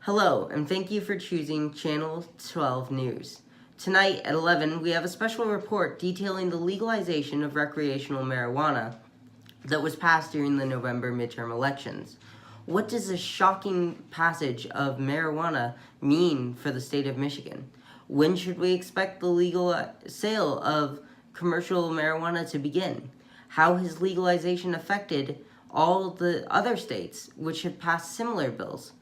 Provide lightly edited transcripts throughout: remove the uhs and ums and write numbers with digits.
Hello, and thank you for choosing Channel 12 News. Tonight at 11, we have a special report detailing the legalization of recreational marijuana that was passed during the November midterm elections. What does this shocking passage of marijuana mean for the state of Michigan? When should we expect the legal sale of commercial marijuana to begin? How has legalization affected all the other states which have passed similar bills?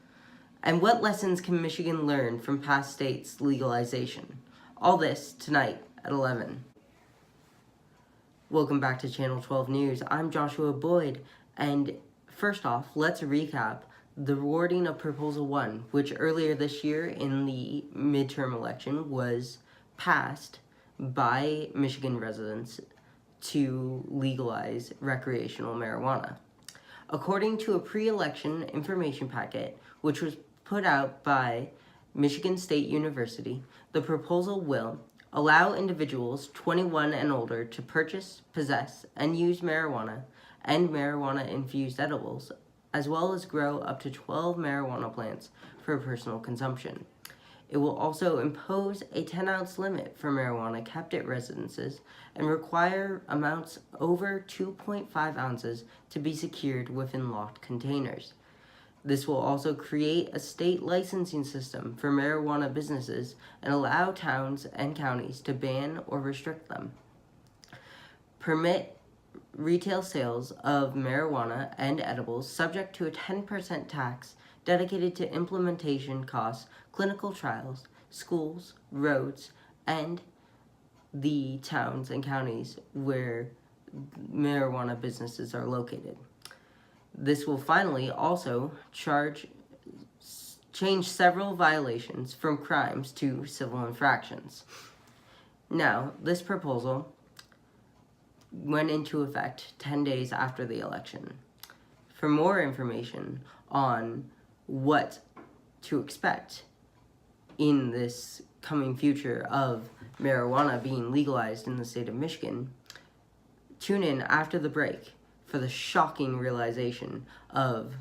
And what lessons can Michigan learn from past states' legalization? All this tonight at 11. Welcome back to Channel 12 News. I'm Joshua Boyd, and first off, let's recap the wording of Proposal 1, which earlier this year in the midterm election was passed by Michigan residents to legalize recreational marijuana. According to a pre-election information packet, which was put out by Michigan State University, the proposal will allow individuals 21 and older to purchase, possess, and use marijuana and marijuana-infused edibles, as well as grow up to 12 marijuana plants for personal consumption. It will also impose a 10-ounce limit for marijuana kept at residences and require amounts over 2.5 ounces to be secured within locked containers. This will also create a state licensing system for marijuana businesses and allow towns and counties to ban or restrict them. Permit retail sales of marijuana and edibles subject to a 10% tax dedicated to implementation costs, clinical trials, schools, roads, and the towns and counties where marijuana businesses are located. This will finally also change several violations from crimes to civil infractions. Now, this proposal went into effect 10 days after the election. For more information on what to expect in this coming future of marijuana being legalized in the state of Michigan, tune in after the break for the shocking realization of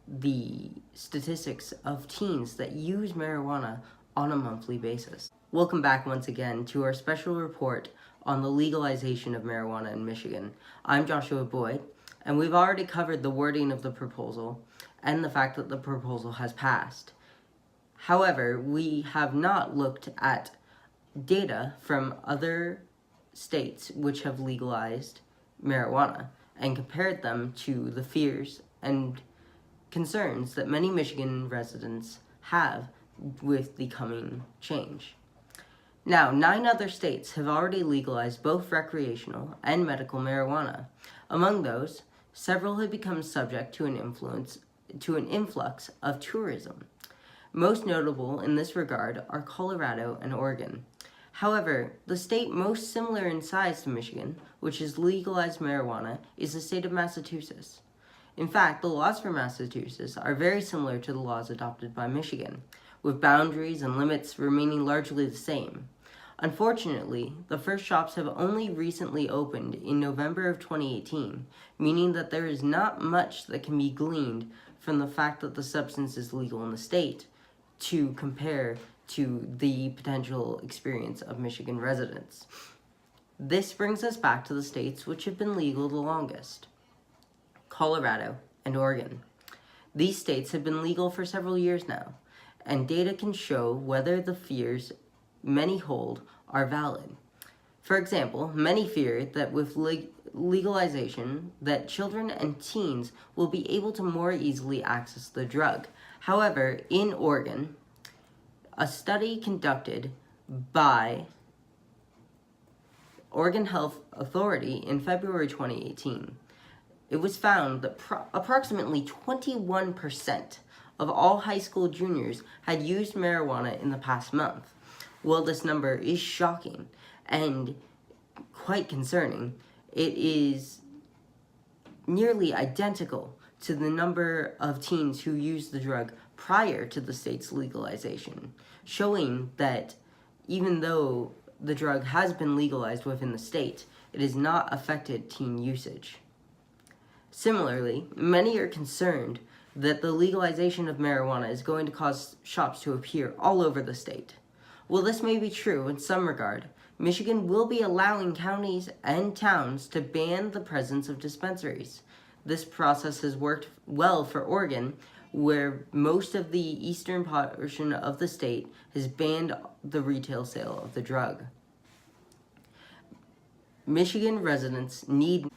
the statistics of teens that use marijuana on a monthly basis. Welcome back once again to our special report on the legalization of marijuana in Michigan. I'm Joshua Boyd, and we've already covered the wording of the proposal and the fact that the proposal has passed. However, we have not looked at data from other states which have legalized marijuana and compared them to the fears and concerns that many Michigan residents have with the coming change. Now, 9 other states have already legalized both recreational and medical marijuana. Among those, several have become subject to an influx of tourism. Most notable in this regard are Colorado and Oregon. However, the state most similar in size to Michigan, which has legalized marijuana, is the state of Massachusetts. In fact, the laws for Massachusetts are very similar to the laws adopted by Michigan, with boundaries and limits remaining largely the same. Unfortunately, the first shops have only recently opened in November of 2018, meaning that there is not much that can be gleaned from the fact that the substance is legal in the state to compare to the potential experience of Michigan residents. This brings us back to the states which have been legal the longest: Colorado and Oregon. These states have been legal for several years now, and data can show whether the fears many hold are valid. For example, many fear that with legalization that children and teens will be able to more easily access the drug. However, in Oregon, a study conducted by Oregon Health Authority in February 2018, it was found that approximately 21% of all high school juniors had used marijuana in the past month. While this number is shocking and quite concerning, it is nearly identical to the number of teens who used the drug prior to the state's legalization, showing that even though the drug has been legalized within the state, it has not affected teen usage. Similarly, many are concerned that the legalization of marijuana is going to cause shops to appear all over the state. While this may be true in some regard, Michigan will be allowing counties and towns to ban the presence of dispensaries. This process has worked well for Oregon, where most of the eastern portion of the state has banned the retail sale of the drug. Michigan residents need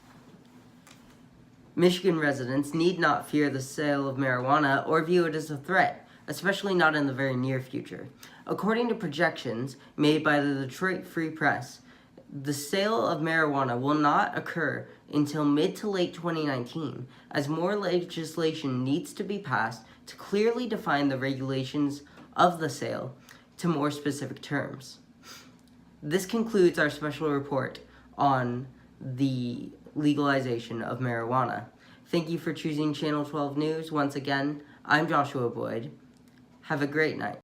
not fear the sale of marijuana or view it as a threat, especially not in the very near future. According to projections made by the Detroit Free Press, the sale of marijuana will not occur until mid to late 2019, as more legislation needs to be passed to clearly define the regulations of the sale to more specific terms. This concludes our special report on the legalization of marijuana. Thank you for choosing Channel 12 News. Once again, I'm Joshua Boyd. Have a great night.